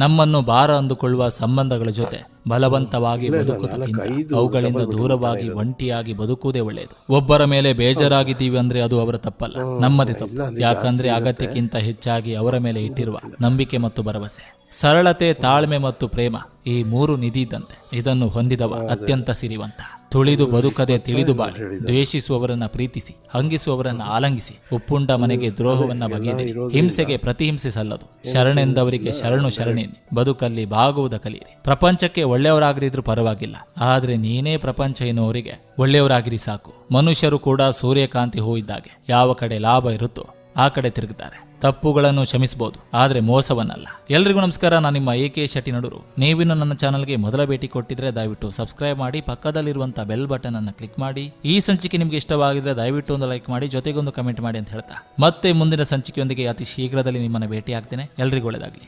ನಮ್ಮನ್ನು ಭಾರ ಅಂದುಕೊಳ್ಳುವ ಸಂಬಂಧಗಳ ಜೊತೆ ಬಲವಂತವಾಗಿ ಬದುಕುವುದಕ್ಕಿಂತ ಅವುಗಳಿಂದ ದೂರವಾಗಿ ಒಂಟಿಯಾಗಿ ಬದುಕುವುದೇ ಒಳ್ಳೆಯದು. ಒಬ್ಬರ ಮೇಲೆ ಬೇಜಾರಾಗಿದ್ದೀವಿ ಅಂದ್ರೆ ಅದು ಅವರ ತಪ್ಪಲ್ಲ, ನಮ್ಮದೇ ತಪ್ಪು. ಯಾಕಂದ್ರೆ ಅಗತ್ಯಕ್ಕಿಂತ ಹೆಚ್ಚಾಗಿ ಅವರ ಮೇಲೆ ಇಟ್ಟಿರುವ ನಂಬಿಕೆ ಮತ್ತು ಭರವಸೆ. ಸರಳತೆ, ತಾಳ್ಮೆ ಮತ್ತು ಪ್ರೇಮ ಈ 3 ನಿಧಿ ಇದ್ದಂತೆ. ಇದನ್ನು ಹೊಂದಿದವ ಅತ್ಯಂತ ಸಿರಿವಂತ. ತುಳಿದು ಬದುಕದೆ ತಿಳಿದು ಬಾಳಿ, ದ್ವೇಷಿಸುವವರನ್ನ ಪ್ರೀತಿಸಿ, ಹಂಗಿಸುವವರನ್ನ ಆಲಂಗಿಸಿ, ಉಪ್ಪುಂಡ ಮನೆಗೆ ದ್ರೋಹವನ್ನ ಬಗೆಯಿರಿ. ಹಿಂಸೆಗೆ ಪ್ರತಿಹಿಂಸೆ ಸಲ್ಲದು. ಶರಣೆಂದವರಿಗೆ ಶರಣು ಶರಣೇನಿ. ಬದುಕಲ್ಲಿ ಬಾಗುವುದ ಕಲಿಯಿರಿ. ಪ್ರಪಂಚಕ್ಕೆ ಒಳ್ಳೆಯವರಾಗದಿದ್ರೂ ಪರವಾಗಿಲ್ಲ, ಆದ್ರೆ ನೀನೇ ಪ್ರಪಂಚ ಎನ್ನುವರಿಗೆ ಒಳ್ಳೆಯವರಾಗಿರಿ ಸಾಕು. ಮನುಷ್ಯರು ಕೂಡ ಸೂರ್ಯಕಾಂತಿ ಹೂವಿದ್ದಾಗೆ, ಯಾವ ಕಡೆ ಲಾಭ ಇರುತ್ತೋ ಆ ಕಡೆ ತಿರುಗುತ್ತಾರೆ. ತಪ್ಪುಗಳನ್ನು ಕ್ಷಮಿಸಬಹುದು, ಆದ್ರೆ ಮೋಸವನ್ನಲ್ಲ. ಎಲ್ರಿಗೂ ನಮಸ್ಕಾರ, ನಾನು ನಿಮ್ಮ AK ಶೆಟ್ಟಿ ನಡೂರು. ನೀವಿನ್ನು ನನ್ನ ಚಾನಲ್ಗೆ ಮೊದಲ ಭೇಟಿ ಕೊಟ್ಟಿದ್ರೆ ದಯವಿಟ್ಟು ಸಬ್ಸ್ಕ್ರೈಬ್ ಮಾಡಿ, ಪಕ್ಕದಲ್ಲಿರುವಂತಹ ಬೆಲ್ ಬಟನ್ ಅನ್ನು ಕ್ಲಿಕ್ ಮಾಡಿ. ಈ ಸಂಚಿಕೆ ನಿಮ್ಗೆ ಇಷ್ಟವಾಗಿದ್ರೆ ದಯವಿಟ್ಟು ಒಂದು ಲೈಕ್ ಮಾಡಿ, ಜೊತೆಗೊಂದು ಕಮೆಂಟ್ ಮಾಡಿ ಅಂತ ಹೇಳ್ತಾ ಮತ್ತೆ ಮುಂದಿನ ಸಂಚಿಕೆಯೊಂದಿಗೆ ಅತಿ ಶೀಘ್ರದಲ್ಲಿ ನಿಮ್ಮನ್ನು ಭೇಟಿ ಆಗ್ತೇನೆ. ಎಲ್ರಿಗೂ ಒಳ್ಳೆಯದಾಗಲಿ.